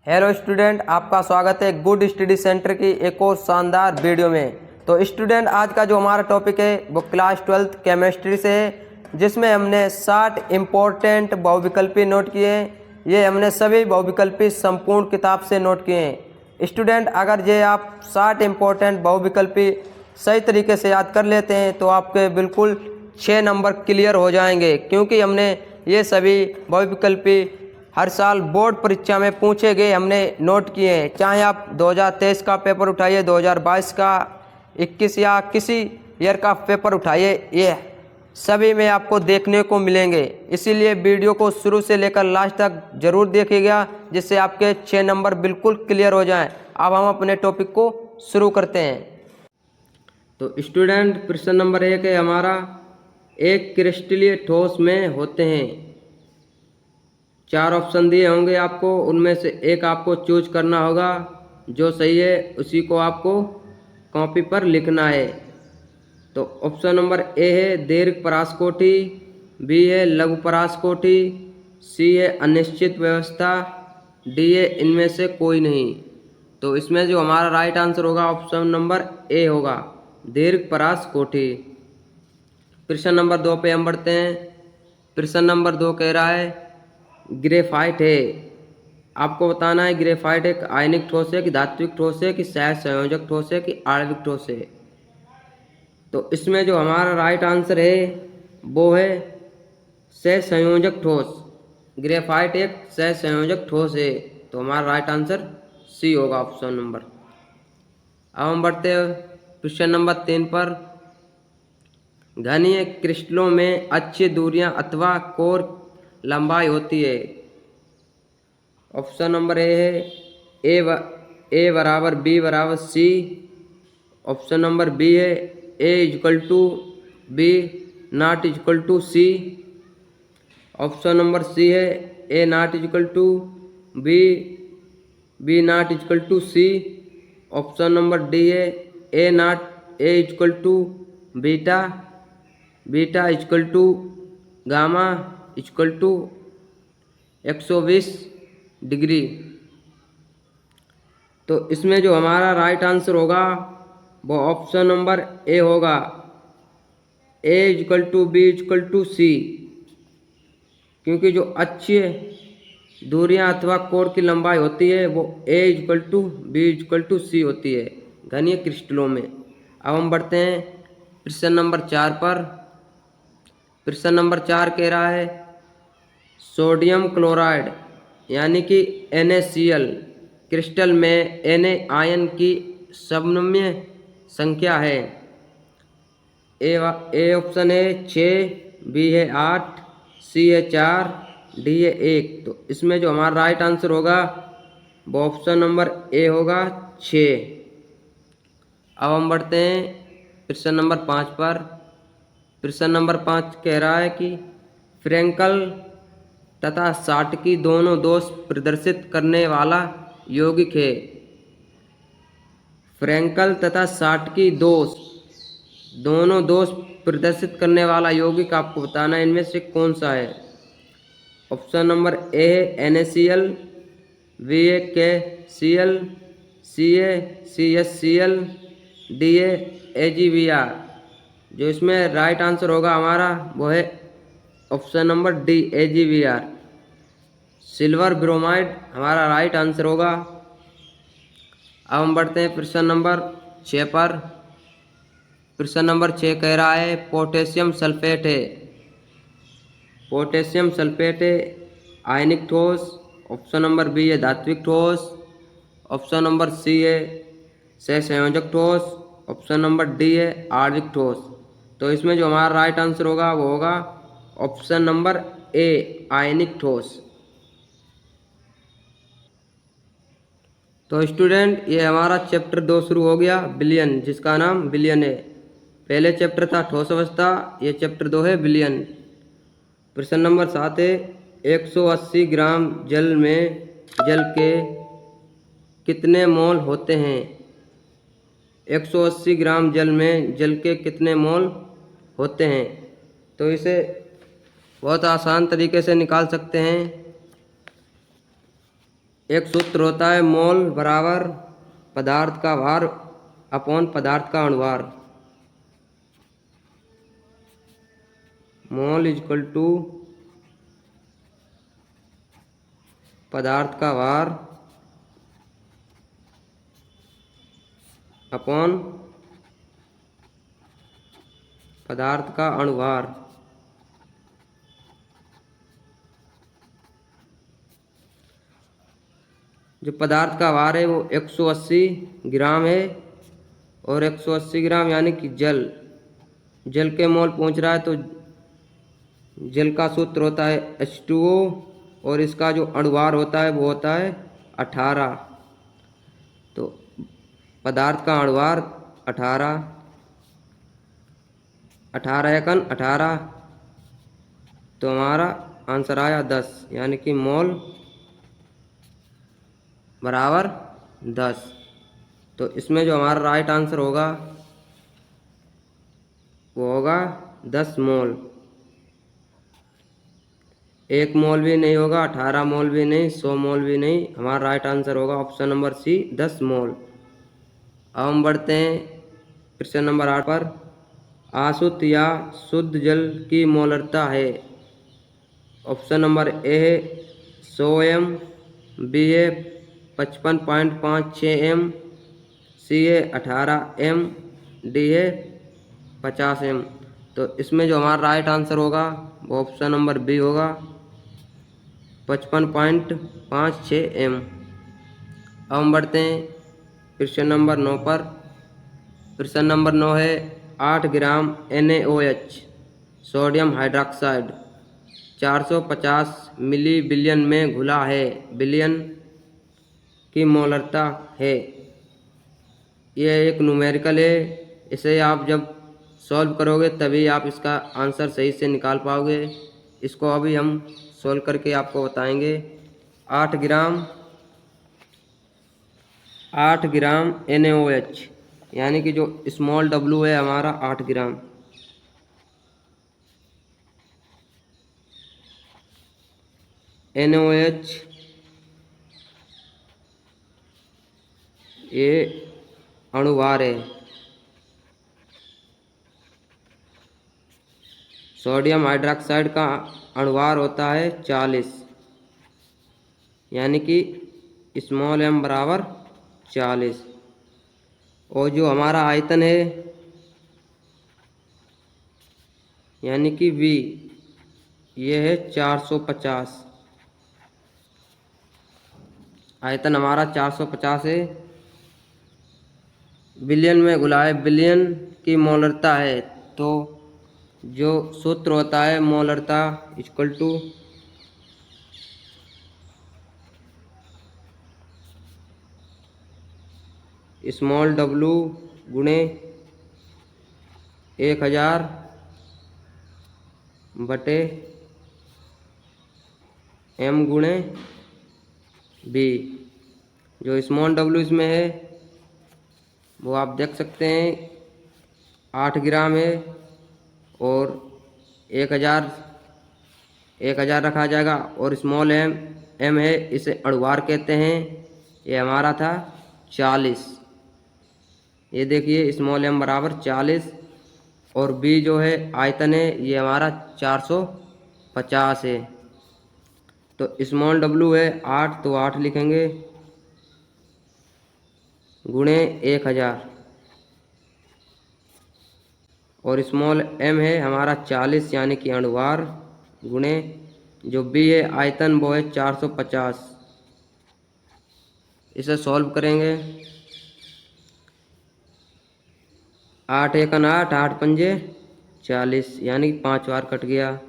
Hello student, आपका स्वागत है गुड स्टडी सेंटर की एक और शानदार वीडियो में। तो स्टूडेंट, आज का जो हमारा टॉपिक है वो क्लास 12th केमिस्ट्री से है, जिसमें हमने 60 इम्पोर्टेंट बहुविकल्पी नोट किए हैं। ये हमने सभी बहुविकल्पी संपूर्ण किताब से नोट किए हैं। स्टूडेंट, अगर ये आप 60 इम्पोर्टेंट बहुविकल्पी सही तरीके से याद कर लेते हैं तो आपके बिल्कुल 6 नंबर क्लियर हो जाएंगे, क्योंकि हमने ये सभी बहुविकल्पी हर साल बोर्ड परीक्षा में पूछे गए हमने नोट किए हैं। चाहे आप 2023 का पेपर उठाइए, 2022 का, 21 या किसी ईयर का पेपर उठाइए, ये सभी में आपको देखने को मिलेंगे। इसीलिए वीडियो को शुरू से लेकर लास्ट तक जरूर देखिएगा, जिससे आपके 6 नंबर बिल्कुल क्लियर हो जाएं। अब हम अपने टॉपिक को शुरू करते हैं। तो स्टूडेंट, प्रश्न नंबर 1 है हमारा, एक क्रिस्टलीय ठोस में होते हैं। 4 ऑप्शन दिए होंगे आपको, उनमें से एक आपको चूज करना होगा। जो सही है उसी को आपको कॉपी पर लिखना है। तो ऑप्शन नंबर ए है दीर्घ परासकोटि, बी है लघु परासकोटि, सी है अनिश्चित व्यवस्था, डी है इनमें से कोई नहीं। तो इसमें जो हमारा राइट आंसर होगा ऑप्शन नंबर ए होगा, दीर्घ परासकोटि। प्रश्न नंबर 2 पे हम बढ़ते हैं। प्रश्न नंबर 2 कह रहा है ग्रेफाइट है। आपको बताना है ग्रेफाइट एक आयनिक ठोस है कि धात्विक ठोस है कि सहसंयोजक ठोस है कि आणविक ठोस है। तो इसमें जो हमारा राइट आंसर है वो है सहसंयोजक ठोस। ग्रेफाइट एक सहसंयोजक ठोस है, तो हमारा राइट आंसर सी होगा, ऑप्शन नंबर। अब हम बढ़ते हैं प्रश्न नंबर 3 पर। घनीय क्रिस्टलों में अच्छी दूरियां अथवा कोर लंबाई होती है। ऑप्शन नंबर ए है ए बराबर बी बराबर सी। ऑप्शन नंबर बी है a equal to b not equal to c. Option number C है a not equal to b b not equal to c. Option number D है a equal to beta beta equal to gamma equal to 120 degree. तो इसमें जो हमारा right answer होगा वो option number A होगा, a equal to b equal to c. क्योंकि जो अच्छी दूरियां अथवा कोर की लंबाई होती है वो a equal to b equal to c होती है घनीय क्रिस्टलों में। अब हम बढ़ते हैं प्रश्न नंबर 4 पर। प्रश्न नंबर 4 कह रहा है सोडियम क्लोराइड यानी कि NaCl क्रिस्टल में Na आयन की समन्वय संख्या है। ए ऑप्शन है 6, बी है 8, सी है 4, डी है 1। तो इसमें जो हमारा राइट आंसर होगा वो ऑप्शन नंबर ए होगा 6। अब हम बढ़ते हैं प्रश्न नंबर 5 पर। प्रश्न नंबर 5 कह रहा है कि फ्रैंकल तथा साटकी दोनों दोष प्रदर्शित करने वाला यौगिक है। फ्रैंकल तथा साटकी दोनों दोष प्रदर्शित करने वाला यौगिक आपको बताना है, इनमें से कौन सा है। ऑप्शन नंबर ए है NaCl, बी है KCl, सी है CHCl, डी है AgBr। जो इसमें राइट आंसर होगा हमारा वो है option number D, AgBr। Silver bromide हमारा राइट आंसर होगा। अब हम बढ़ते हैं प्रश्न नंबर 6 पर। प्रश्न नंबर 6 कह रहा है पोटेशियम सल्फेट है। पोटेशियम सल्फेट है आयनिक ठोस। ऑप्शन नंबर बी है धात्विक ठोस। ऑप्शन नंबर सी है सहसंयोजक ठोस। ऑप्शन नंबर डी है आणविक ठोस। तो इसमें जो हमारा राइट आंसर होगा वो होगा ऑप्शन नंबर ए, आयनिक ठोस। तो स्टूडेंट, ये हमारा चैप्टर 2 शुरू हो गया, विलयन, जिसका नाम विलयन है। पहले चैप्टर था ठोस अवस्था, ये चैप्टर 2 है विलयन। प्रश्न नंबर 7 है 180 ग्राम जल में जल के कितने मोल होते हैं। 180 ग्राम जल में जल के कितने मोल होते हैं। तो इसे बहुत आसान तरीके से निकाल सकते हैं। एक सूत्र होता है मोल बराबर पदार्थ का भार अपॉन पदार्थ का अणुभार। मोल इक्वल टू पदार्थ का भार अपॉन पदार्थ का अणुभार। जो पदार्थ का भार है वो 180 ग्राम है और 180 ग्राम यानी कि जल के मोल पहुंच रहा है, तो जल का सूत्र होता है H2O और इसका जो अणुभार होता है वो होता है 18। तो पदार्थ का अणुभार 18, 18 एकन 18, तो हमारा आंसर आया 10, यानी कि मोल बराबर 10। तो इसमें जो हमारा राइट आंसर होगा वो होगा 10 मोल। 1 मोल भी नहीं होगा, 18 मोल भी नहीं, 100 मोल भी नहीं, हमारा राइट आंसर होगा ऑप्शन नंबर सी 10 मोल। अब हम बढ़ते हैं प्रश्न नंबर 8 पर। आशुद्ध या शुद्ध जल की मोलरता है। ऑप्शन नंबर ए है 100 m, बी है 55.56 m, सी है 18 m, डी है 50 m। तो इसमें जो हमारा राइट आंसर होगा वो ऑप्शन नंबर बी होगा 55.56 m। अब हम बढ़ते हैं प्रश्न नंबर 9 पर। प्रश्न नंबर 9 है 8 ग्राम NaOH सोडियम हाइड्रोक्साइड 450 मिली बिलियन में घुला है, बिलियन की मोलरता है। यह एक न्यूमेरिकल है, इसे आप जब सॉल्व करोगे तभी आप इसका आंसर सही से निकाल पाओगे। इसको अभी हम सॉल्व करके आपको बताएंगे। 8 ग्राम NaOH यानी कि जो स्मॉल w है हमारा 8 ग्राम। NaOH ये अणुभार है। सोडियम हाइड्रोक्साइड का अणुभार होता है 40, यानी कि स्मॉल m बराबर 40। और जो हमारा आयतन है यानी कि V ये है 450। आयतन हमारा 450 है, बिलियन में घुला है, बिलियन की मोलरता है। तो जो सूत्र होता है मोलरता इक्वल टू स्मॉल w गुणे 1000 बटे m गुणे b। जो स्मॉल w इसमें है वो आप देख सकते हैं 8 ग्राम है और 1000 रखा जाएगा और स्मॉल m है, इसे अणुभार कहते हैं। ये हमारा था 40। ये देखिए स्मॉल m बराबर 40 और b जो है आयतन है ये हमारा 450 है। तो स्मॉल w है 8, तो 8 लिखेंगे गुणे 1000 और स्मॉल m है हमारा 40 यानी कि अणुभार गुणे जो b है आयतन वो है 450। इसे सॉल्व करेंगे। 8 एकन 8, 8 पंजे 40 यानी कि 5 बार कट गया।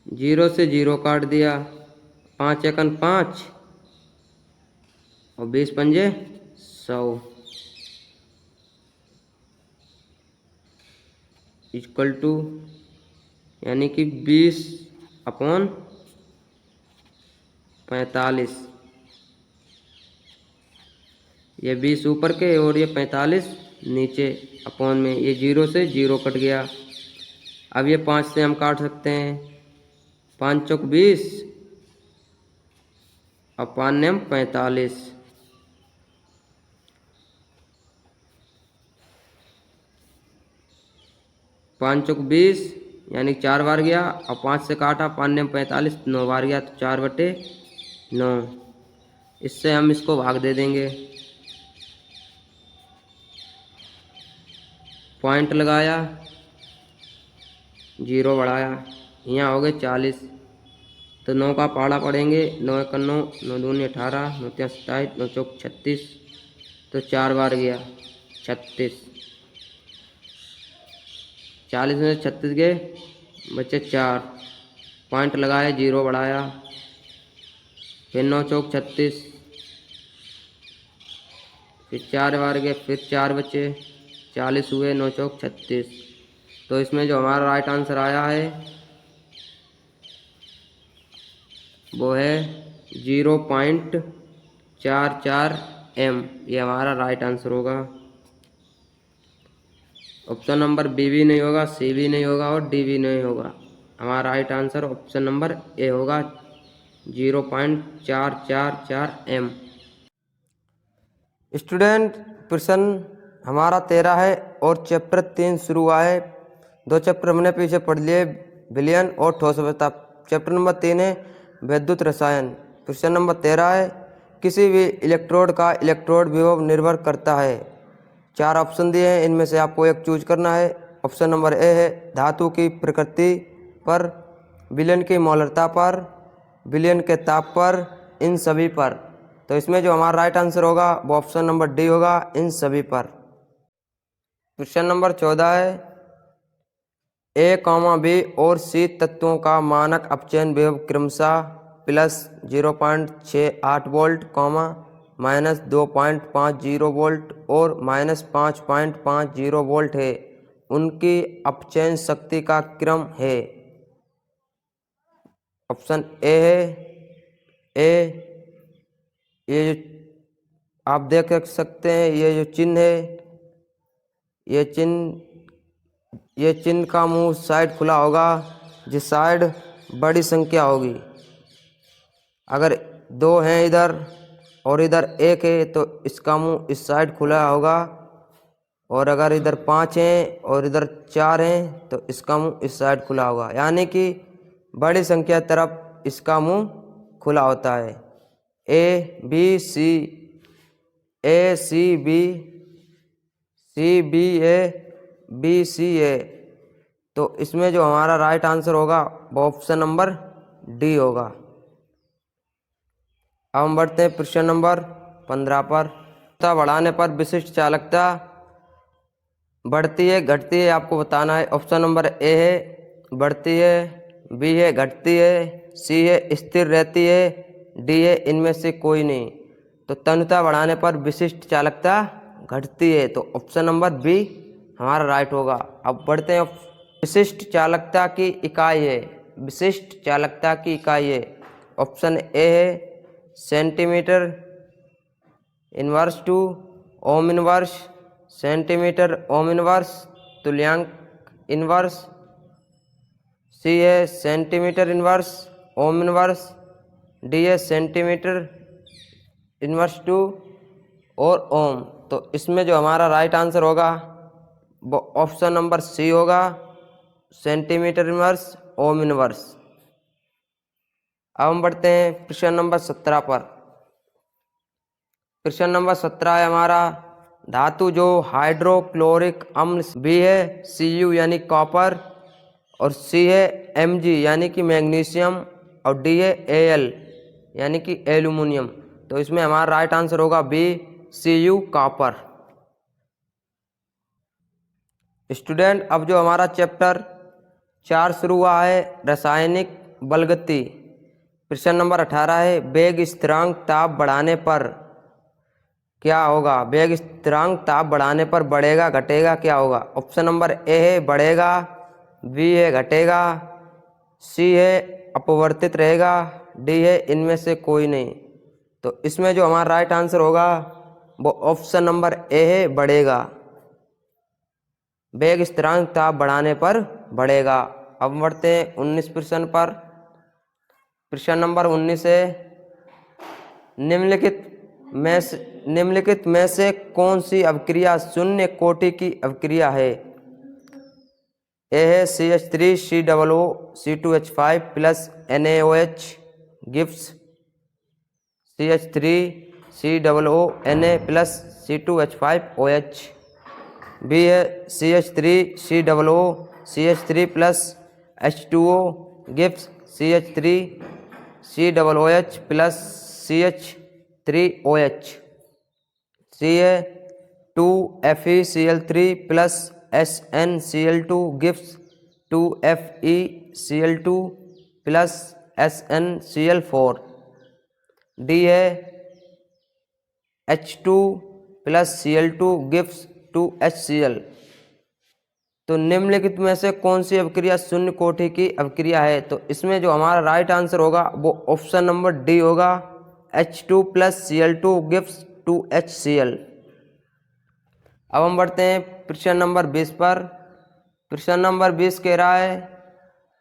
0 से 0 काट दिया, 5 एकन 5 और 20 पंजे 100 इक्वल टू यानी कि 20/45। ये 20 ऊपर के और ये 45 नीचे अपॉन में, ये 0 से 0 कट गया। अब ये 5 से हम काट सकते हैं, 5 चौक 20 अपान्यम 45। 5 चौक 20 यानी 4 बार गया, और 5 से काटा, पान्यम 45 9 बार गया, तो 4/9। इससे हम इसको भाग दे देंगे। पॉइंट लगाया, 0 बढ़ाया, यहाँ हो गए 40। तो 9 का पहाड़ा पड़ेंगे, 9 1 9, 9 2 18, 9 3 27, 9 चौक 36। तो 4 बार गया, 36। 40 में से 36 गए, बचे 4। पॉइंट लगाए, 0 बढ़ाया, फिर 9 चौक 36, फिर 4 बार गए, फिर 4 बचे, 40 हुए, 9 चौक 36। तो इसमें जो हमारा राइट आंसर आया है वो है 0.44 m। ये हमारा राइट आंसर होगा। ऑप्शन नंबर बी भी नहीं होगा, सी भी नहीं होगा और डी भी नहीं होगा। हमारा right answer option number A होगा, 0.444 m। स्टूडेंट, प्रश्न हमारा 13 है और चैप्टर 3 शुरू हुआ है। 2 चैप्टर हमने पीछे पढ़ लिए, विलयन और ठोस अवस्था। चैप्टर नंबर 3 है विद्युत रसायन। प्रश्न नंबर 13 है, किसी भी इलेक्ट्रोड का इलेक्ट्रोड विभव निर्भर करता है। 4 ऑप्शन दिए हैं, इनमें से आपको एक चूज करना है। ऑप्शन नंबर ए है धातु की प्रकृति पर, विलयन की मौलिकता पर, विलयन के ताप पर, इन सभी पर। तो इसमें जो हमारा राइट आंसर होगा वो ऑप्शन नंबर डी होगा, इन सभी पर। क्वेश्चन नंबर 14 है, ए, बी और सी तत्वों का मानक अपचयन विभव क्रमशः +0.68 वोल्ट, -2.50 वोल्ट और -5.50 वोल्ट है। उनकी अपचयन शक्ति का क्रम है। ऑप्शन ए है, ये जो आप देख सकते हैं, ये जो चिन्ह है, ये चिन्ह का मुंह साइड खुला होगा, जिस साइड बड़ी संख्या होगी। अगर 2 हैं इधर और इधर 1 है तो इसका मुंह इस साइड खुला होगा, और अगर इधर 5 हैं और इधर 4 हैं तो इसका मुंह इस साइड खुला होगा। यानी कि बड़ी संख्या तरफ इसका मुंह खुला होता है। A B C, A C B, C B A, B C A. तो इसमें जो हमारा राइट आंसर होगा वो ऑप्शन नंबर डी होगा। अब हम बढ़ते हैं प्रश्न नंबर 15 पर। बढ़ाने पर विशिष्ट चालकता बढ़ती है घटती है, आपको बताना है। ऑप्शन नंबर ए है बढ़ती है, बी है घटती है, सी है स्थिर रहती है, डी है इनमें से कोई नहीं। तो तन्यता बढ़ाने पर विशिष्ट चालकता घटती है, तो ऑप्शन नंबर बी हमारा राइट होगा। अब बढ़ते हैं, विशिष्ट चालकता की इकाई है, विशिष्ट चालकता की इकाई है। ऑप्शन ए है centimetre inverse two ohm inverse, centimetre ohm inverse, तुल्यांक इनवर्स। सी है centimetre inverse ohm inverse, D है सेंटीमीटर इनवर्स टू और ओम। तो इसमें जो हमारा राइट आंसर होगा वो ऑप्शन नंबर सी होगा, सेंटीमीटर इनवर्स ओम इनवर्स। अब हम बढ़ते हैं प्रश्न नंबर 17 पर। प्रश्न नंबर 17 है हमारा, धातु जो हाइड्रोक्लोरिक अम्ल बी है Cu यानी कॉपर, और सी है Mg यानी कि मैग्नीशियम, और डी है Al यानी कि एल्यूमिनियम। तो इसमें हमारा राइट आंसर होगा बी, Cu कॉपर। स्टूडेंट, अब जो हमारा चैप्टर 4 शुरू हुआ है रासायनिक बलगति। प्रश्न नंबर 18 है, वेग स्थिरांक ताप बढ़ाने पर क्या होगा। वेग स्थिरांक ताप बढ़ाने पर बढ़ेगा घटेगा क्या होगा। ऑप्शन नंबर ए है बढ़ेगा, बी है घटेगा, सी है अपवर्तित रहेगा, डी है इनमें से कोई नहीं। तो इसमें जो हमारा राइट आंसर होगा वो ऑप्शन नंबर ए है बढ़ेगा। वेग स्थिरांक ताप बढ़ाने पर बढ़ेगा। अब बढ़ते हैं 19 प्रश्न पर। प्रश्न नंबर 19 है, निम्नलिखित में से कौन सी अभिक्रिया शून्य कोटि की अभिक्रिया है? ए है CH3COO C2H5 + NaOH gives CH3COO Na + C2H5OH। B है CH3COO CH3 + H2O gives CH3COOH + CH3OH। सी है 2FeCl3 + SnCl2 gives 2FeCl2 + SnCl4। D है H2 + Cl2 गिव्स 2HCl। तो निम्नलिखित में से कौन सी अभिक्रिया शून्य कोटि की अभिक्रिया है? तो इसमें जो हमारा राइट आंसर होगा वो ऑप्शन नंबर डी होगा, H2 + Cl2 गिव्स 2HCl। अब हम बढ़ते हैं प्रश्न नंबर 20 पर। प्रश्न नंबर 20 कह रहा है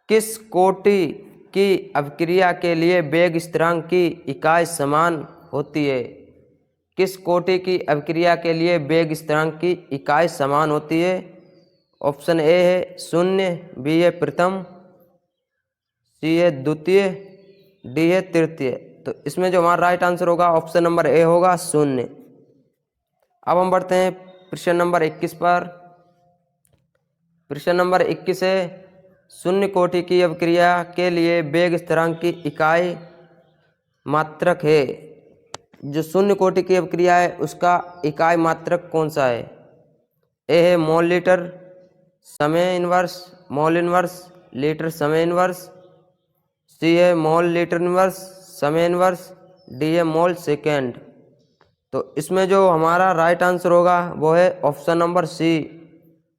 किस कोटि की अभिक्रिया के लिए वेग स्थिरांक की इकाई समान होती है? किस कोटि की अभिक्रिया के लिए वेग स्थिरांक की इकाई समान होती है? ऑप्शन ए है शून्य, बी है प्रथम, सी है द्वितीय, डी है तृतीय। तो इसमें जो हमारा राइट आंसर होगा ऑप्शन नंबर ए होगा शून्य। अब हम बढ़ते हैं प्रश्न नंबर 21 पर। प्रश्न नंबर 21 है शून्य कोटि की अभिक्रिया के लिए वेग स्थिरांक की इकाई मात्रक है। जो शून्य कोटि की अभिक्रिया है उसका इकाई मात्रक कौन सा है? ए है मोल लीटर समय इनवर्स, मोल इनवर्स लीटर समय इनवर्स, सी है मोल लीटर इनवर्स समय इनवर्स, डी है मोल सेकेंड। तो इसमें जो हमारा राइट आंसर होगा वो है option number C,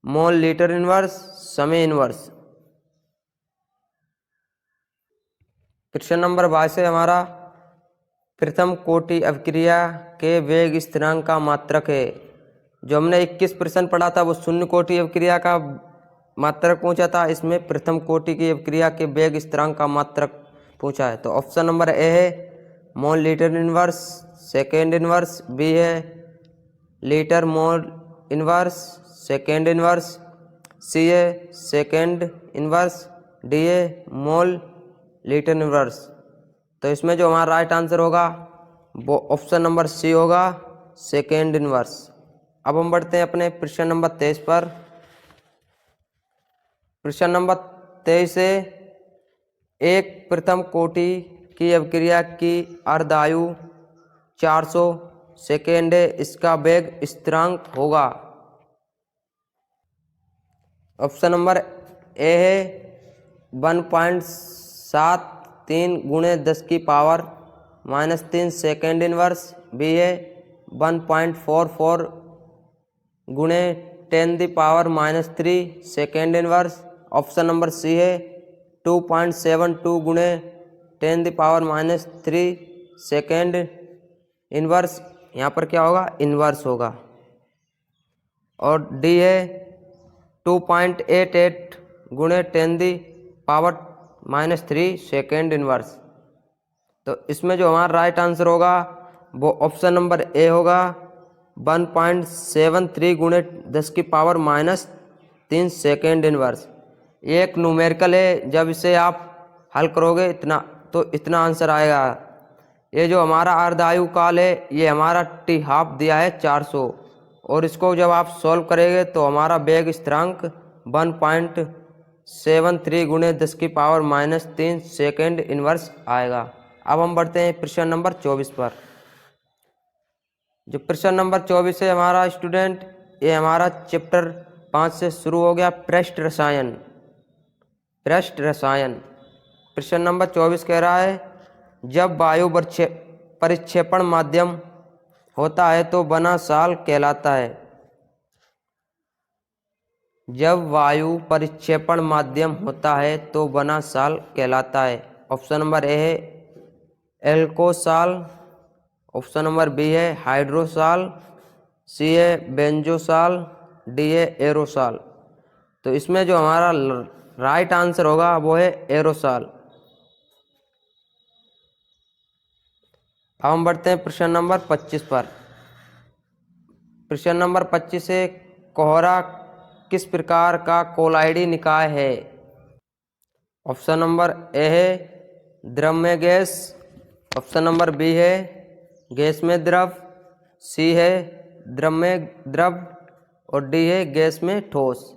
mole litre inverse समय इनवर्स। प्रश्न नंबर 22 है हमारा प्रथम कोटि अभिक्रिया के वेग स्थिरांक का मात्रक है। जो हमने 21 प्रश्न पढ़ा था वो शून्य कोटि अभिक्रिया का मात्रक पूछा था, इसमें प्रथम कोटि की अभिक्रिया के वेग स्थिरांक का मात्रक पूछा है। तो ऑप्शन नंबर ए है mole litre inverse second inverse, B है litre mole inverse second inverse, C है सेकेंड इनवर्स, डी है मोल लीटर इनवर्स। तो इसमें जो हमारा राइट आंसर होगा वो ऑप्शन नंबर सी होगा सेकेंड इनवर्स। अब हम बढ़ते हैं अपने प्रश्न नंबर 23 पर। प्रश्न नंबर 23 से एक प्रथम कोटि की अभिक्रिया की अर्धायु 400 सेकेंड है, इसका वेग स्थिरांक होगा। ऑप्शन नंबर ए है 1.73 × 10⁻³ सेकेंड इनवर्स, बी है 1.44 × 10⁻³ second inverse, option number C है 2.72 × 10⁻³ सेकेंड इनवर्स। यहाँ पर क्या होगा इनवर्स होगा। और डी है 2.88 × 10⁻³ सेकेंड इनवर्स। तो इसमें जो हमारा राइट आंसर होगा वो ऑप्शन नंबर ए होगा 1.73 × 10⁻³ सेकेंड इनवर्स। ये एक न्यूमेरिकल है, जब इसे आप हल करोगे इतना आंसर आएगा। ये जो हमारा अर्धायु काल है ये हमारा टी हाफ दिया है 400, और इसको जब आप सॉल्व करेंगे तो हमारा वेग स्थिरांक 1.73 × 10⁻³ सेकेंड इनवर्स आएगा। अब हम बढ़ते हैं प्रश्न नंबर 24 पर। जो प्रश्न नंबर 24 है हमारा स्टूडेंट, ये हमारा चैप्टर 5 से शुरू हो गया पृष्ठ रसायन। पृष्ठ रसायन प्रश्न नंबर 24 कह रहा है जब वायु परिक्षेपण माध्यम होता है तो बना साल कहलाता है। जब वायु परिक्षेपण माध्यम होता है तो बना साल कहलाता है। ऑप्शन नंबर ए है एल्कोसाल, ऑप्शन नंबर बी है हाइड्रोसाल, सी है बेंजोसाल, डी है एरोसाल। तो इसमें जो हमारा राइट आंसर होगा वो है एरोसाल। अब हम बढ़ते हैं प्रश्न नंबर 25 पर। प्रश्न नंबर 25 है, कोहरा किस प्रकार का कोलाइडी निकाय है? ऑप्शन नंबर ए है द्रव में गैस, ऑप्शन नंबर बी है गैस में द्रव, सी है द्रव में द्रव और डी है गैस में ठोस।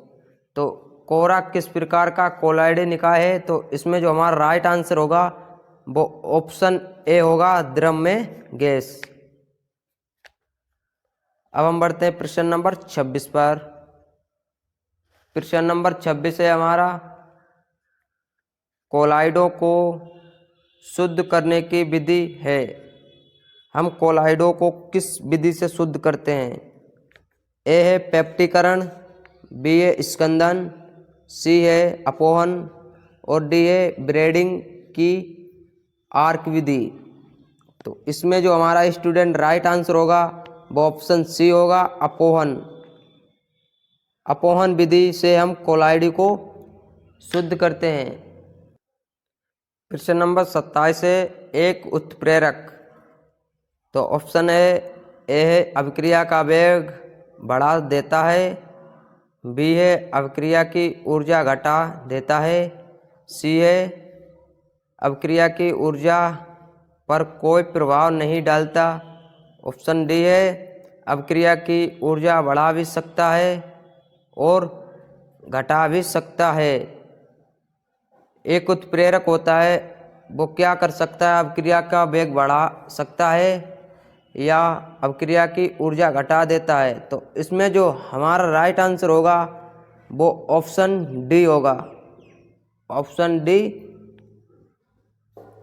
तो कोहरा किस प्रकार का कोलाइडी निकाय है? तो इसमें जो हमारा राइट आंसर होगा वो ऑप्शन ए होगा, द्रव में गैस। अब हम बढ़ते हैं प्रश्न नंबर 26 पर। प्रश्न नंबर 26 है हमारा, कोलाइडों को शुद्ध करने की विधि है। हम कोलाइडों को किस विधि से शुद्ध करते हैं? ए है पेप्टिकरण, बी है स्कंदन, सी है अपोहन और डी है ब्रेडिंग की आर्क विधि। तो इसमें जो हमारा स्टूडेंट राइट आंसर होगा वो ऑप्शन सी होगा, अपोहन। अपोहन विधि से हम कोलाइड को शुद्ध करते हैं। प्रश्न नंबर 27 है, एक उत्प्रेरक। तो ऑप्शन ए है अभिक्रिया का वेग बढ़ा देता है, बी है अभिक्रिया की ऊर्जा घटा देता है, सी है अभिक्रिया की ऊर्जा पर कोई प्रभाव नहीं डालता, ऑप्शन डी है अभिक्रिया की ऊर्जा बढ़ा भी सकता है और घटा भी सकता है। एक उत्प्रेरक होता है वो क्या कर सकता है? अभिक्रिया का वेग बढ़ा सकता है या अभिक्रिया की ऊर्जा घटा देता है। तो इसमें जो हमारा राइट आंसर होगा वो ऑप्शन डी होगा, ऑप्शन डी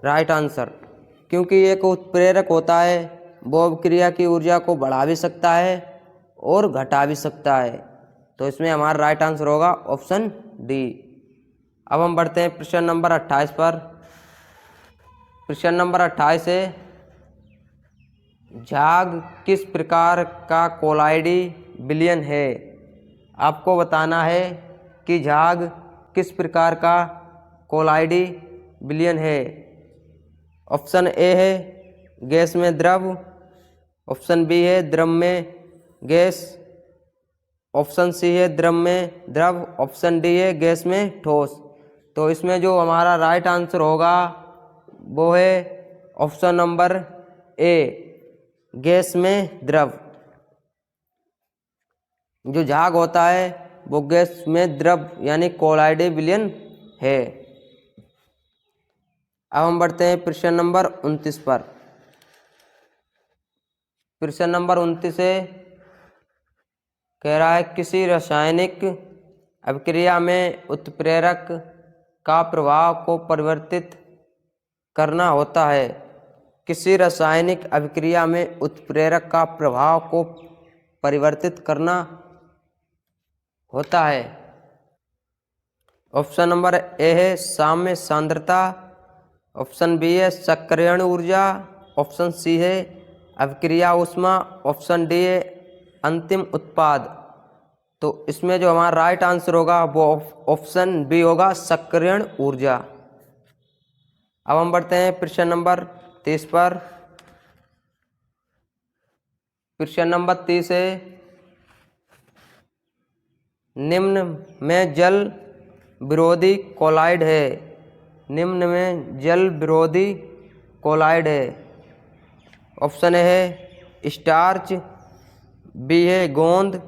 राइट आंसर। क्योंकि एक उत्प्रेरक होता है वो अभिक्रिया की ऊर्जा को बढ़ा भी सकता है और घटा भी सकता है। तो इसमें हमारा राइट आंसर होगा ऑप्शन डी। अब हम बढ़ते हैं प्रश्न नंबर 28 पर। प्रश्न नंबर 28 है, झाग किस प्रकार का कोलाइडी विलयन है? आपको बताना है कि झाग किस प्रकार का कोलाइडी विलयन है। ऑप्शन ए है गैस में द्रव, ऑप्शन बी है द्रव में गैस, ऑप्शन सी है द्रव में द्रव, ऑप्शन डी है गैस में ठोस। तो इसमें जो हमारा राइट आंसर होगा वो है ऑप्शन नंबर ए, गैस में द्रव। जो झाग होता है वो गैस में द्रव यानी कोलाइडी विलयन है। अब हम बढ़ते हैं प्रश्न नंबर 29 पर। प्रश्न नंबर 29 है, कह रहा है किसी रासायनिक अभिक्रिया में उत्प्रेरक का प्रभाव को परिवर्तित करना होता है। किसी रासायनिक अभिक्रिया में उत्प्रेरक का प्रभाव को परिवर्तित करना होता है। ऑप्शन नंबर ए है साम्य सांद्रता, ऑप्शन बी है सक्रियण ऊर्जा, ऑप्शन सी है अभिक्रिया ऊष्मा, ऑप्शन डी है अंतिम उत्पाद। तो इसमें जो हमारा राइट आंसर होगा वो ऑप्शन बी होगा, सक्रियण ऊर्जा। अब हम बढ़ते हैं प्रश्न नंबर 30 पर। प्रश्न नंबर 30 है, निम्न में जल विरोधी कोलाइड है। निम्न में जल विरोधी कोलाइड है। ऑप्शन ए है स्टार्च, बी है गोंद,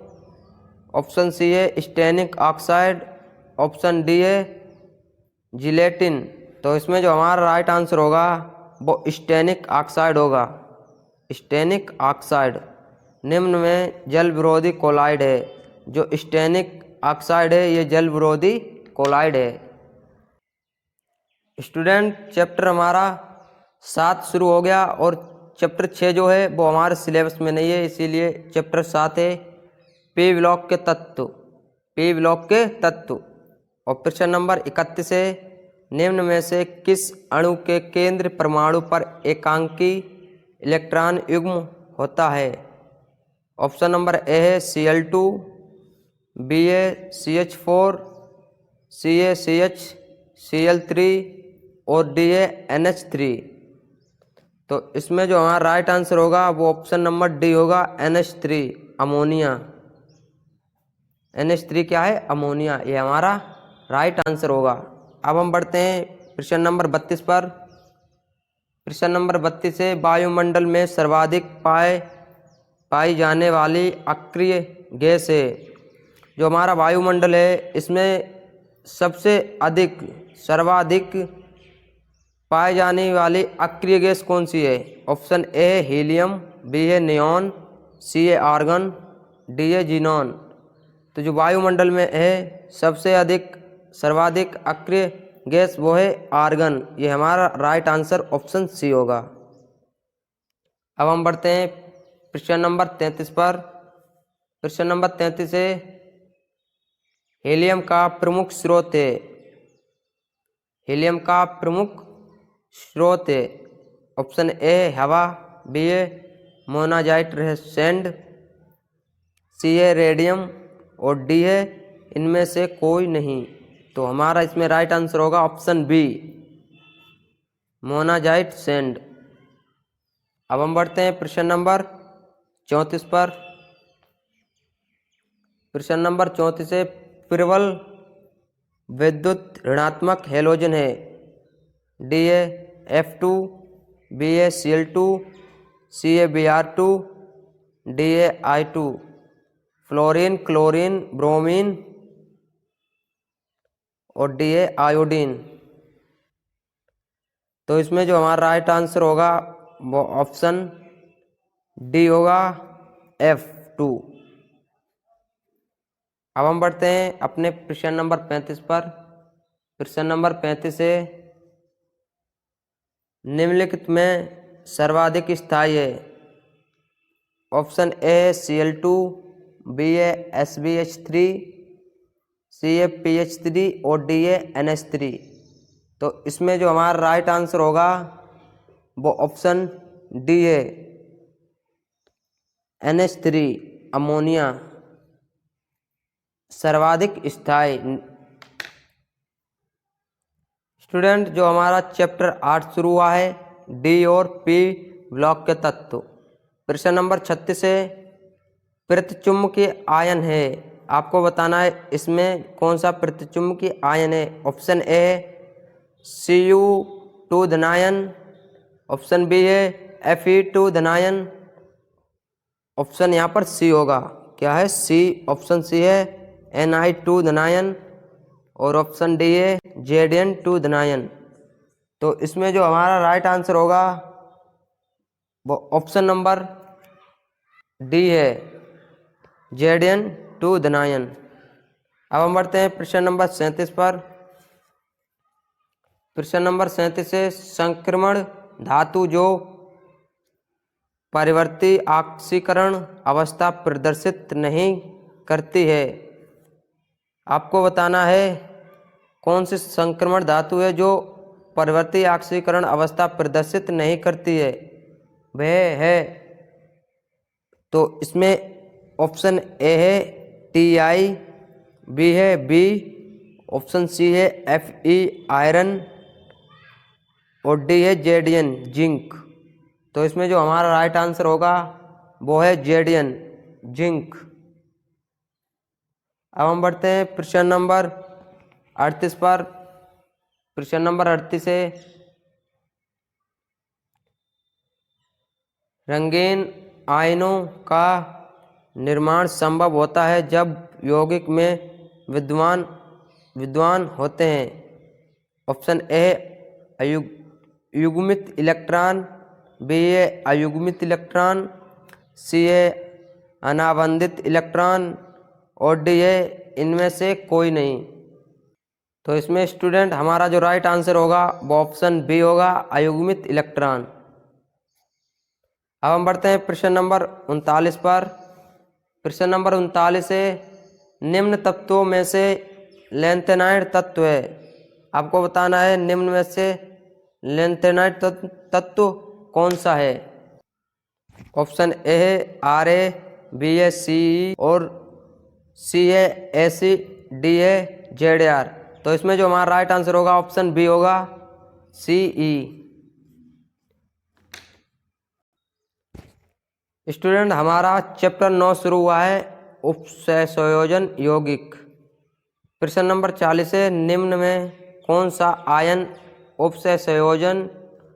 ऑप्शन सी है स्टेनिक ऑक्साइड, ऑप्शन डी है जिलेटिन। तो इसमें जो हमारा राइट आंसर होगा वो स्टेनिक ऑक्साइड होगा, स्टेनिक ऑक्साइड। निम्न में जल विरोधी कोलाइड है। जो स्टेनिक ऑक्साइड है ये जल विरोधी कोलाइड है। स्टूडेंट चैप्टर हमारा 7 शुरू हो गया और चैप्टर 6 जो है वो हमारे सिलेबस में नहीं है, इसीलिए चैप्टर 7 है पी ब्लॉक के तत्व, पी ब्लॉक के तत्व। और प्रश्न नंबर 31 है, निम्न में से किस अणु के केंद्र परमाणु पर एकांकी इलेक्ट्रॉन युग्म होता है? ऑप्शन नंबर ए है Cl2, बी है CH4, सी है CH Cl3 और डी है NH3। तो इसमें जो हमारा राइट आंसर होगा वो ऑप्शन नंबर डी होगा, NH3 अमोनिया। NH3 क्या है? अमोनिया। ये हमारा राइट आंसर होगा। अब हम बढ़ते हैं प्रश्न नंबर 32 पर। प्रश्न नंबर 32 से वायुमंडल में सर्वाधिक पाई जाने वाली अक्रिय गैस है। जो हमारा वायुमंडल है इसमें सबसे अधिक सर्वाधिक पाई जाने वाली अक्रिय गैस कौन सी है? ऑप्शन ए है हीलियम, बी है नियॉन, सी है आर्गन, डी है जीनॉन। तो जो वायुमंडल में है सबसे अधिक सर्वाधिक अक्रिय गैस वो है आर्गन। ये हमारा राइट आंसर ऑप्शन सी होगा। अब हम बढ़ते हैं प्रश्न नंबर 33 पर। प्रश्न नंबर 33 है हीलियम का प्रमुख स्रोत है। हीलियम का प्रमुख स्रोत है। ऑप्शन ए हवा, बी है मोनाजाइट सैंड, सी है रेडियम और डी है इनमें से कोई नहीं। तो हमारा इसमें राइट आंसर होगा ऑप्शन बी, मोनाजाइट सैंड। अब हम बढ़ते हैं प्रश्न नंबर 34 पर। प्रश्न नंबर 34 है प्रबल विद्युत ऋणात्मक हैलोजन है। डी है F2, बी है Cl2, सी है Br2, डी है I2। फ्लोरीन, क्लोरीन, ब्रोमीन और डी है आयोडीन। तो इसमें जो हमारा राइट आंसर होगा वो ऑप्शन डी होगा, F2। अब हम बढ़ते हैं अपने प्रश्न नंबर 35 पर। प्रश्न नंबर 35 है निम्नलिखित में सर्वाधिक स्थायी है। ऑप्शन ए है Cl2, बी है SbH3, सी है PH3 और डी है NH3। तो इसमें जो हमारा राइट आंसर होगा वो ऑप्शन डी है, NH3 अमोनिया सर्वाधिक स्थायी। स्टूडेंट जो हमारा चैप्टर 8 शुरू हुआ है डी और पी ब्लॉक के तत्व। प्रश्न नंबर 36 है प्रतिचुम्बकीय आयन है। आपको बताना है इसमें कौन सा प्रतिचुम्बकीय आयन है। ऑप्शन ए है Cu2 धनायन, ऑप्शन बी है Fe2 धनायन, ऑप्शन यहाँ पर सी होगा। क्या है? सी। ऑप्शन सी है Ni2 धनायन और ऑप्शन डी है Zn2 धनायन। तो इसमें जो हमारा राइट आंसर होगा वो ऑप्शन नंबर डी है, Zn2 धनायन। अब हम बढ़ते हैं प्रश्न नंबर 37 पर। प्रश्न नंबर 37 है संक्रमण धातु जो परिवर्ती ऑक्सीकरण अवस्था प्रदर्शित नहीं करती है। आपको बताना है कौन सी संक्रमण धातु है जो परिवर्ती ऑक्सीकरण अवस्था प्रदर्शित नहीं करती है। वह है, तो इसमें ऑप्शन ए है Ti, बी है बी, ऑप्शन सी है Fe आयरन और डी है Zn जिंक। तो इसमें जो हमारा राइट आंसर होगा वो है Zn जिंक। अब हम बढ़ते हैं प्रश्न नंबर 38 पर। प्रश्न नंबर 38 है रंगीन आयनों का निर्माण संभव होता है जब यौगिक में विद्वान होते हैं। ऑप्शन ए युग्मित इलेक्ट्रॉन, बी है अयुग्मित इलेक्ट्रॉन, सी है अनाबंधित इलेक्ट्रॉन और डी है इनमें से कोई नहीं। तो इसमें स्टूडेंट हमारा जो राइट आंसर होगा वो ऑप्शन बी होगा, अयुग्मित इलेक्ट्रॉन। अब हम बढ़ते हैं प्रश्न नंबर 39 पर। प्रश्न नंबर 39 है निम्न तत्वों में से लैंथेनाइड तत्व है। आपको बताना है निम्न में से लैंथेनाइड तत्व कौन सा है। ऑप्शन ए है Ra, बी है Ce और सी है Ac, डी है Zr। तो इसमें जो हमारा राइट आंसर होगा ऑप्शन बी होगा Ce। स्टूडेंट हमारा चैप्टर 9 शुरू हुआ है, उपसंयोजन यौगिक। प्रश्न नंबर 40 है, निम्न में कौन सा आयन उपसंयोजन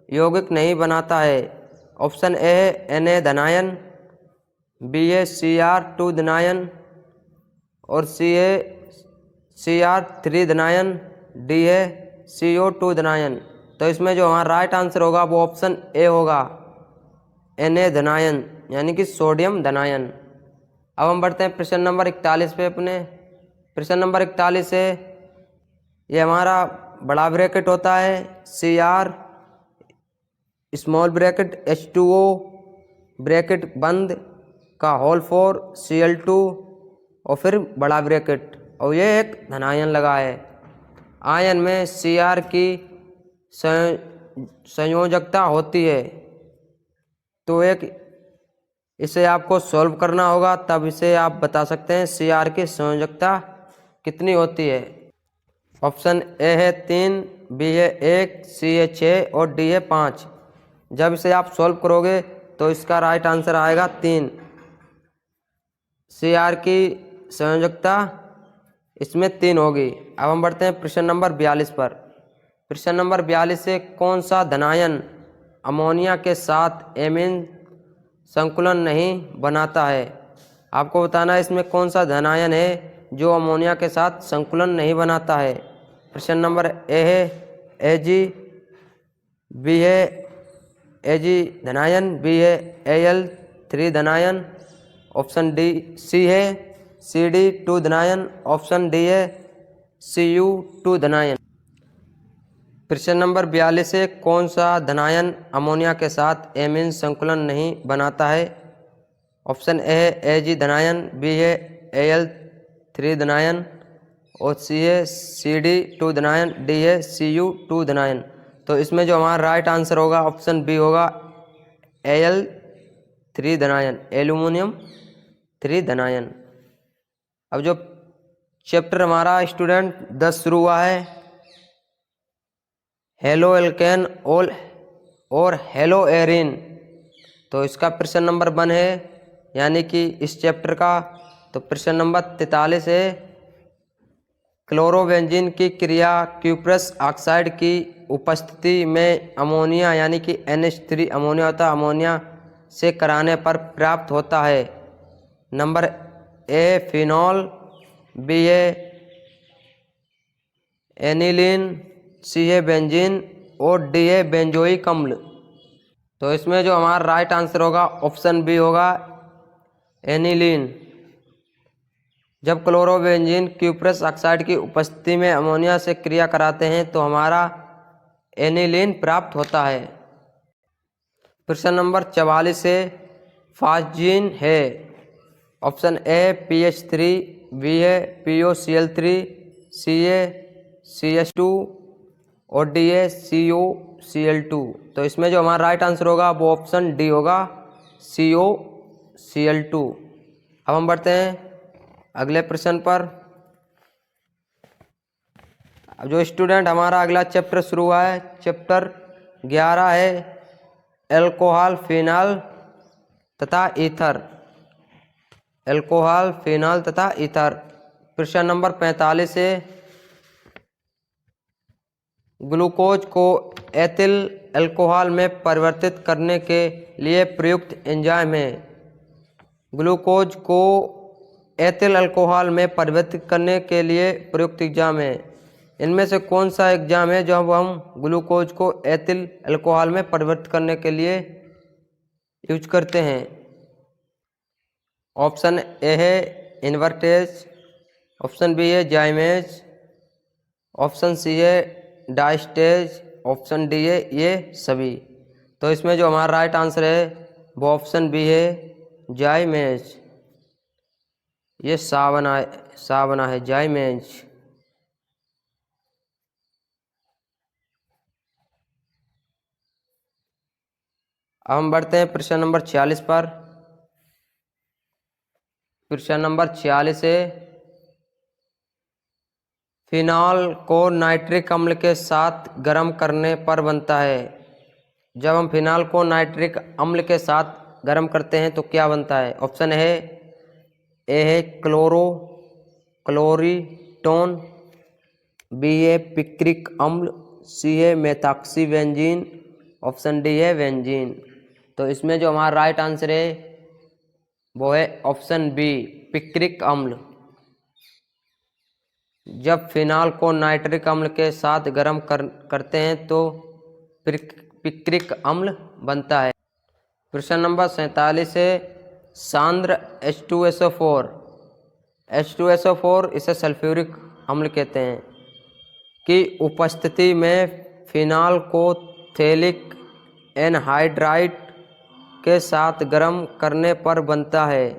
यौगिक नहीं बनाता है? ऑप्शन ए है Na धनायन, बी है Cr2 धनायन और सी है Cr3 धनायन, डी है CO2 धनायन। तो इसमें जो हमारा राइट आंसर होगा वो ऑप्शन ए होगा, Na धनायन यानी कि सोडियम धनायन। अब हम बढ़ते हैं प्रश्न नंबर 41 पे अपने। प्रश्न नंबर 41 है, ये हमारा बड़ा ब्रैकेट होता है Cr small bracket H2O bracket बंद का होल फॉर Cl2 और फिर बड़ा ब्रैकेट, और ये एक धनायन लगा है। आयन में Cr की संयोजकता होती है, तो एक इसे आपको सॉल्व करना होगा, तब इसे आप बता सकते हैं Cr की संयोजकता कितनी होती है। ऑप्शन ए है 3, बी है 1, सी है 6 और डी है 5। जब इसे आप सॉल्व करोगे तो इसका राइट आंसर आएगा 3। Cr की संयोजकता इसमें 3 होगी। अब हम बढ़ते हैं प्रश्न नंबर 42 पर। प्रश्न नंबर 42 से, कौन सा धनायन अमोनिया के साथ एमीन संकुलन नहीं बनाता है? आपको बताना है इसमें कौन सा धनायन है जो अमोनिया के साथ संकुलन नहीं बनाता है। प्रश्न नंबर ए है Ag, बी है Ag धनायन, बी है Al3 धनायन, ऑप्शन डी सी है Cd2 धनायन, ऑप्शन डी है Cu2 धनायन। प्रश्न नंबर 42 है, कौन सा धनायन अमोनिया के साथ एमीन संकुलन नहीं बनाता है? ऑप्शन ए है Ag धनायन, बी है Al3 धनायन और सी है Cd2 धनायन, डी है Cu2 धनायन। तो इसमें जो हमारा राइट आंसर होगा ऑप्शन बी होगा Al3 धनायन, एल्यूमिनियम 3 धनायन। अब जो चैप्टर हमारा स्टूडेंट 10 शुरू हुआ है, हेलो एल्केन और हेलो एरिन, तो इसका प्रश्न नंबर 1 है, यानी कि इस चैप्टर का। तो प्रश्न नंबर 43 है, क्लोरोबेंजीन की क्रिया क्यूप्रस ऑक्साइड की उपस्थिति में अमोनिया यानी कि NH3 अमोनिया होता है, अमोनिया से कराने पर प्राप्त होता है। नंबर ए फिनॉल, बी है एनिलीन, सी है बेंजीन और डी है बेंजोइक अम्ल। तो इसमें जो हमारा राइट आंसर होगा ऑप्शन बी होगा एनिलीन। जब क्लोरोबेंजीन क्यूप्रस ऑक्साइड की उपस्थिति में अमोनिया से क्रिया कराते हैं तो हमारा एनिलीन प्राप्त होता है। प्रश्न नंबर 44 से, फास्जीन है। ऑप्शन ए PH3, बी है POCl3, सी है CH2 और डी है COCl2। तो इसमें जो हमारा राइट आंसर होगा वो ऑप्शन डी होगा, COCl2। अब हम बढ़ते हैं अगले प्रश्न पर। अब जो स्टूडेंट हमारा अगला चैप्टर शुरू हुआ है, चैप्टर 11 है, एल्कोहल, फिनाल तथा ईथर। एल्कोहल, फिनाल तथा ईथर। प्रश्न नंबर 45 है, ग्लूकोज को एथिल अल्कोहल में परिवर्तित करने के लिए प्रयुक्त एंजाइम है। ग्लूकोज को एथिल अल्कोहल में परिवर्तित करने के लिए प्रयुक्त एंजाइम है। इनमें से कौन सा एंजाइम है जब हम ग्लूकोज को एथिल अल्कोहल में परिवर्तित करने के लिए यूज करते हैं? ऑप्शन ए है इन्वर्टेज, ऑप्शन बी है जाइमेज, ऑप्शन सी है डाइस्टेज, ऑप्शन डी है ये सभी। तो इसमें जो हमारा राइट आंसर है वो ऑप्शन बी है जाइमेज। ये सा बना है जाइमेज। अब हम बढ़ते हैं प्रश्न नंबर 46 पर। प्रश्न नंबर 46 है, फिनॉल को नाइट्रिक अम्ल के साथ गर्म करने पर बनता है। जब हम फिनॉल को नाइट्रिक अम्ल के साथ गर्म करते हैं तो क्या बनता है? ऑप्शन ए है क्लोरीटोन, बी है पिक्रिक अम्ल, सी है मेथॉक्सी बेंजीन, ऑप्शन डी है बेंजीन। तो इसमें जो हमारा राइट आंसर है वो है ऑप्शन बी, पिक्रिक अम्ल। जब फिनाल को नाइट्रिक अम्ल के साथ गर्म करते हैं तो पिक्रिक अम्ल बनता है। प्रश्न नंबर 47 है सांद्र H2SO4। H2SO4 इसे सल्फ्यूरिक अम्ल कहते हैं की उपस्थिति में फिनाल को थैलिक एनहाइड्राइड के साथ गर्म करने पर बनता है।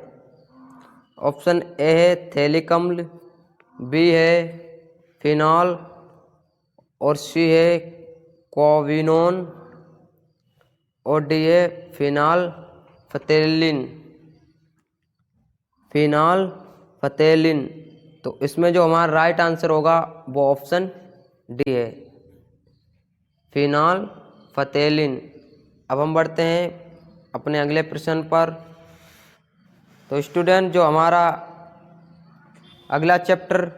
ऑप्शन ए है थैलिक अम्ल, बी है फिनॉल और सी है क्विनोन और डी है फिनाल फतेलिन। तो इसमें जो हमारा राइट आंसर होगा वो ऑप्शन डी है, फिनाल फतेलिन। अब हम बढ़ते हैं अपने अगले प्रश्न पर। तो स्टूडेंट जो हमारा अगला चैप्टर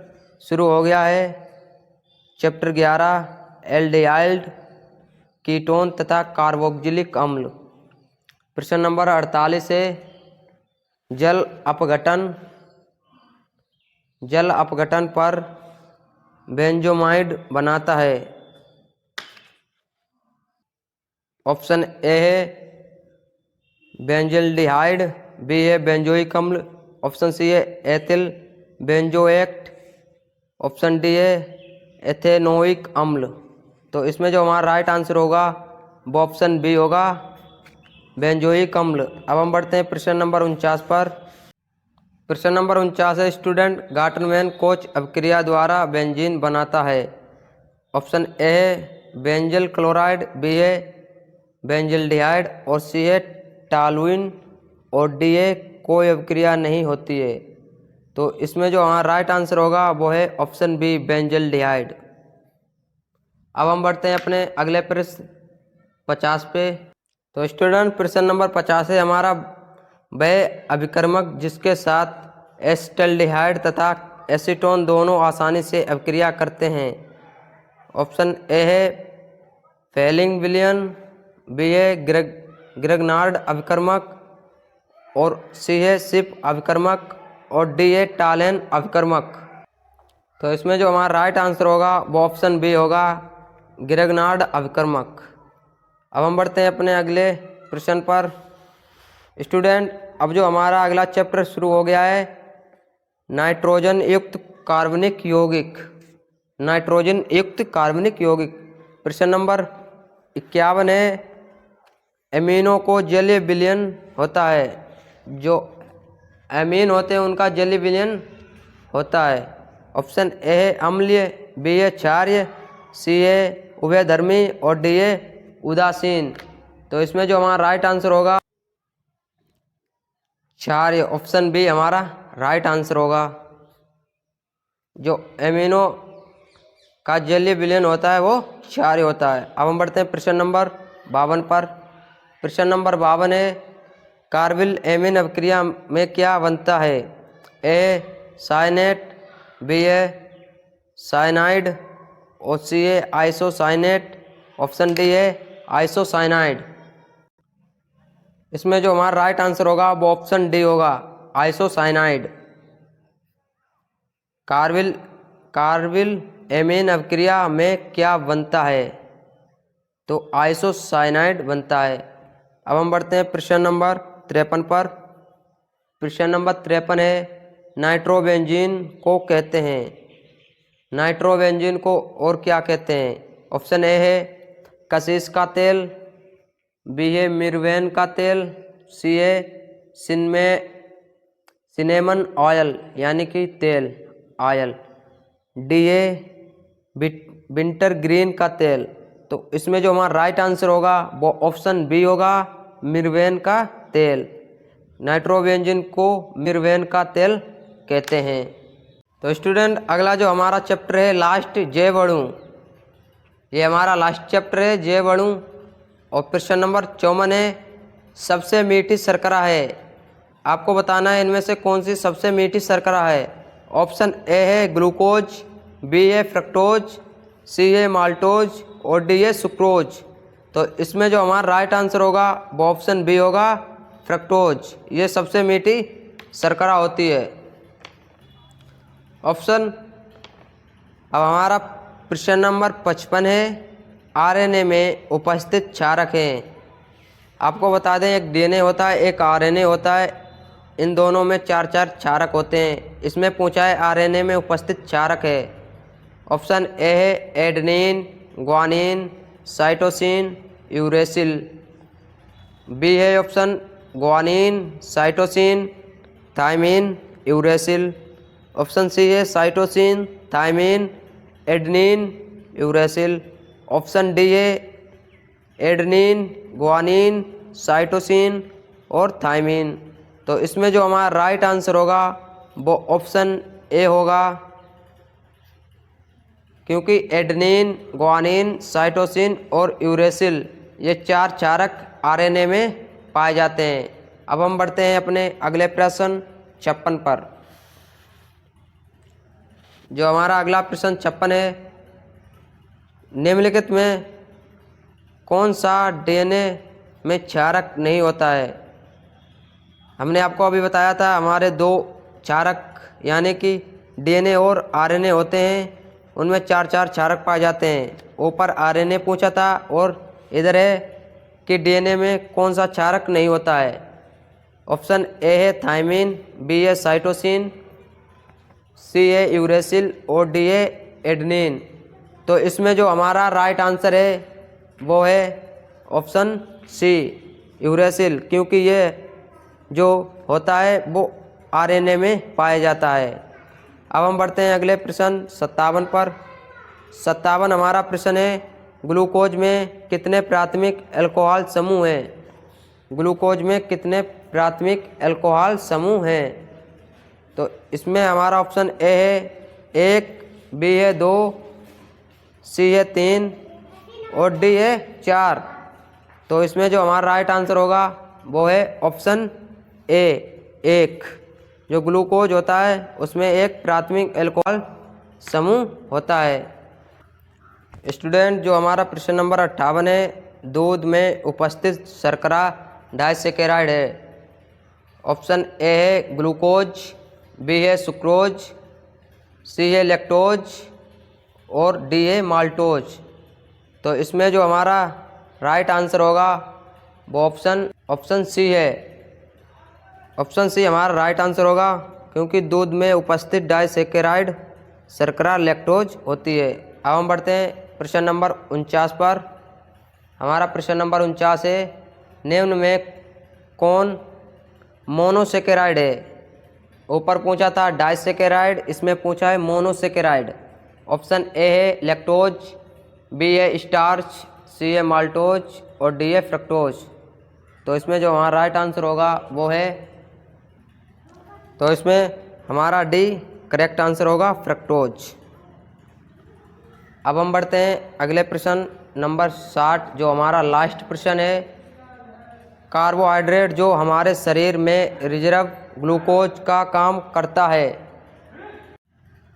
शुरू हो गया है, चैप्टर 11 एल्डिहाइड कीटोन तथा कार्बोक्जिलिक अम्ल। प्रश्न नंबर 48 है जल अपघटन पर बेंजोमाइड बनाता है। ऑप्शन ए है बेंजल्डिहाइड, बी है बेंजोइक अम्ल, ऑप्शन सी है एथिल बेंजोएट, ऑप्शन डी है एथेनोइक अम्ल। तो इसमें जो हमारा राइट आंसर होगा वो ऑप्शन बी होगा, बेंजोइक अम्ल। अब हम बढ़ते हैं प्रश्न नंबर 49 पर। प्रश्न नंबर 49 है स्टूडेंट गार्टनमैन कोच अभिक्रिया द्वारा बेंजीन बनाता है। ऑप्शन ए है बेंजल क्लोराइड, बी है बेंजल्डिहाइड और सी है टॉलुइन और डी है कोई अभिक्रिया नहीं होती है। तो इसमें जो हमारा राइट आंसर होगा वो है ऑप्शन बी, बेंजल्डिहाइड। अब हम बढ़ते हैं अपने अगले प्रश्न 50 पे। तो स्टूडेंट प्रश्न नंबर 50 है हमारा वह अभिकर्मक जिसके साथ एसिटल्डिहाइड तथा एसीटोन दोनों आसानी से अभिक्रिया करते हैं। ऑप्शन ए है फेलिंग विलियन, बी है ग्रेगनार्ड अभिकर्मक और सी है सिप अभिकर्मक और डी है टालेन अभिकर्मक। तो इसमें जो हमारा राइट आंसर होगा वो ऑप्शन बी होगा, ग्रेगनार्ड अभिकर्मक। अब हम बढ़ते हैं अपने अगले प्रश्न पर। स्टूडेंट अब जो हमारा अगला चैप्टर शुरू हो गया है नाइट्रोजन युक्त कार्बनिक यौगिक। नाइट्रोजन युक्त कार्बनिक यौगिक। प्रश्न नंबर 51 है एमिनो को जलीय विलयन होता है। जो एमीन होते हैं उनका जलीय विलयन होता है। ऑप्शन ए है अम्लीय, बी है क्षारीय, सी है उभयधर्मी और डी है उदासीन। तो इसमें जो हमारा राइट आंसर होगा क्षारीय, ऑप्शन बी हमारा राइट आंसर होगा। जो एमिनो का जलीय विलयन होता है वो क्षारीय होता है। अब हम बढ़ते हैं प्रश्न नंबर 52 पर। प्रश्न नंबर 52 है कार्बिल एमीन अभिक्रिया में क्या बनता है? ए साइनेट, बी है साइनाइड और सी है आइसोसाइनेट, ऑप्शन डी है आइसोसाइनाइड। इसमें जो हमारा राइट आंसर होगा वो ऑप्शन डी होगा, आइसोसाइनाइड। कार्बिल एमीन अभिक्रिया में क्या बनता है? तो आइसोसाइनाइड बनता है। अब हम बढ़ते हैं प्रश्न नंबर 53 पर। प्रश्न नंबर 53 है नाइट्रोबेंजीन को कहते हैं। नाइट्रोबेंजीन को और क्या कहते हैं? ऑप्शन ए है कशिश का तेल, बी है मिर्वेन का तेल, सी है सिनेमन ऑयल यानी कि तेल ऑयल, डी है विंटर ग्रीन का तेल। तो इसमें जो हमारा राइट आंसर होगा वो ऑप्शन बी होगा, मिर्वेन का तेल। नाइट्रोबेंजीन को मिर्वेन का तेल कहते हैं। तो स्टूडेंट अगला जो हमारा चैप्टर है लास्ट जैव अणु, ये हमारा लास्ट चैप्टर है जैव अणु। और प्रश्न नंबर 54 है सबसे मीठी शर्करा है? आपको बताना है इनमें से कौन सी सबसे मीठी शर्करा है। ऑप्शन ए है ग्लूकोज, बी है फ्रक्टोज, सी है माल्टोज और डी है सुक्रोज। तो इसमें जो हमारा राइट आंसर होगा वो ऑप्शन बी होगा, फ्रक्टोज। ये सबसे मीठी शर्करा होती है। ऑप्शन अब हमारा प्रश्न नंबर 55 है, आरएनए में उपस्थित क्षारक हैं। आपको बता दें एक डीएनए होता है, एक आरएनए होता है, इन दोनों में 4 क्षारक होते हैं। इसमें पूछा है आरएनए में उपस्थित क्षारक है। ऑप्शन ए है adenine, guanine, cytosine, uracil. B है option guanine, cytosine, thymine, uracil. Option C है cytosine, thymine, adenine, uracil. Option D है एडेनिन, ग्वानिन, साइटोसिन और थायमिन। तो इसमें जो हमारा राइट आंसर होगा वो ऑप्शन ए होगा, क्योंकि एडेनिन, ग्वानिन, साइटोसिन और यूरेसिल ये 4 क्षारक आरएनए में पाए जाते हैं। अब हम बढ़ते हैं अपने अगले प्रश्न 56 पर। जो हमारा अगला प्रश्न 56 है, निम्नलिखित में कौन सा डीएनए में क्षारक नहीं होता है? हमने आपको अभी बताया था हमारे 2 क्षारक यानी कि डीएनए और आरएनए होते हैं, उनमें 4 क्षारक पाए जाते हैं। ऊपर आरएनए पूछा था और इधर है कि डीएनए में कौन सा क्षारक नहीं होता है। ऑप्शन ए है थायमिन, बी है साइटोसिन, सी है यूरेसिल और डी है एडेनिन। तो इसमें जो हमारा राइट आंसर है वो है ऑप्शन सी, यूरेसिल, क्योंकि ये जो होता है वो आरएनए में पाया जाता है। अब हम बढ़ते हैं अगले प्रश्न 57 पर। 57 हमारा प्रश्न है, ग्लूकोज में कितने प्राथमिक अल्कोहल समूह हैं? ग्लूकोज में कितने प्राथमिक अल्कोहल समूह हैं? तो इसमें हमारा ऑप्शन ए है 1, बी है 2, सी है 3 और डी है 4। तो इसमें जो हमारा राइट आंसर होगा वो है ऑप्शन ए, 1। जो ग्लूकोज होता है उसमें एक प्राथमिक अल्कोहल समूह होता है। स्टूडेंट जो हमारा प्रश्न नंबर 58 है, दूध में उपस्थित शर्करा डाइसैकेराइड है। ऑप्शन ए है ग्लूकोज, बी है सुक्रोज, सी है लैक्टोज और डी है माल्टोज। तो इसमें जो हमारा राइट आंसर होगा वो ऑप्शन सी है। ऑप्शन सी हमारा राइट आंसर होगा, क्योंकि दूध में उपस्थित डाइसैकेराइड शर्करा लैक्टोज होती है। अब हम बढ़ते हैं प्रश्न नंबर 49 पर। हमारा प्रश्न नंबर 49 है, निम्न में कौन मोनोसेकेराइड है? ऊपर पूछा था डाइसैकेराइड, इसमें पूछा है मोनोसेकेराइड। ऑप्शन ए है लैक्टोज, बी है स्टार्च, सी है माल्टोज और डी है फ्रक्टोज। तो इसमें जो हमारा राइट आंसर होगा वो है, तो इसमें हमारा डी करेक्ट आंसर होगा, फ्रक्टोज। अब हम बढ़ते हैं अगले प्रश्न नंबर 60, जो हमारा लास्ट प्रश्न है, कार्बोहाइड्रेट जो हमारे शरीर में रिजर्व ग्लूकोज का काम करता है।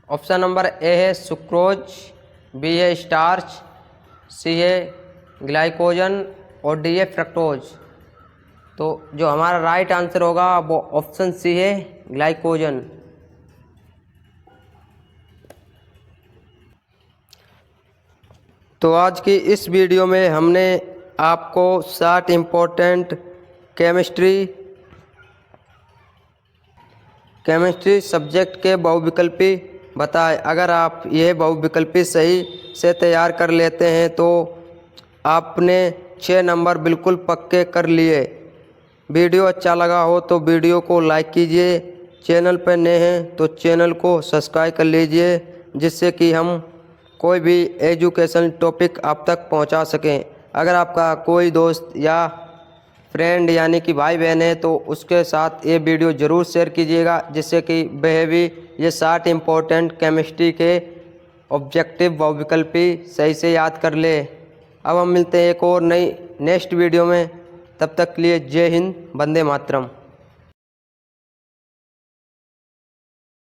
ऑप्शन नंबर ए है सुक्रोज, बी है स्टार्च, सी है ग्लाइकोजन और डी है फ्रक्टोज। तो जो हमारा राइट आंसर होगा वो ऑप्शन सी है, ग्लाइकोजन। तो आज की इस वीडियो में हमने आपको 60 इम्पोर्टेंट केमिस्ट्री सब्जेक्ट के बहुविकल्पी बताए। अगर आप यह बहुविकल्पी सही से तैयार कर लेते हैं तो आपने 6 नंबर बिल्कुल पक्के कर लिए। वीडियो अच्छा लगा हो तो वीडियो को लाइक कीजिए, चैनल पर नए हैं तो चैनल को सब्सक्राइब कर लीजिए, जिससे कि हम कोई भी एजुकेशन टॉपिक आप तक पहुंचा सकें। अगर आपका कोई दोस्त या फ्रेंड यानी कि भाई बहन है तो उसके साथ ये वीडियो ज़रूर शेयर कीजिएगा, जिससे कि वह भी ये 60 इम्पोर्टेंट केमिस्ट्री के ऑब्जेक्टिव बहुविकल्पी सही से याद कर ले। अब हम मिलते हैं एक और नई नेक्स्ट वीडियो में। तब तक के लिए जय हिंद, वंदे मातरम।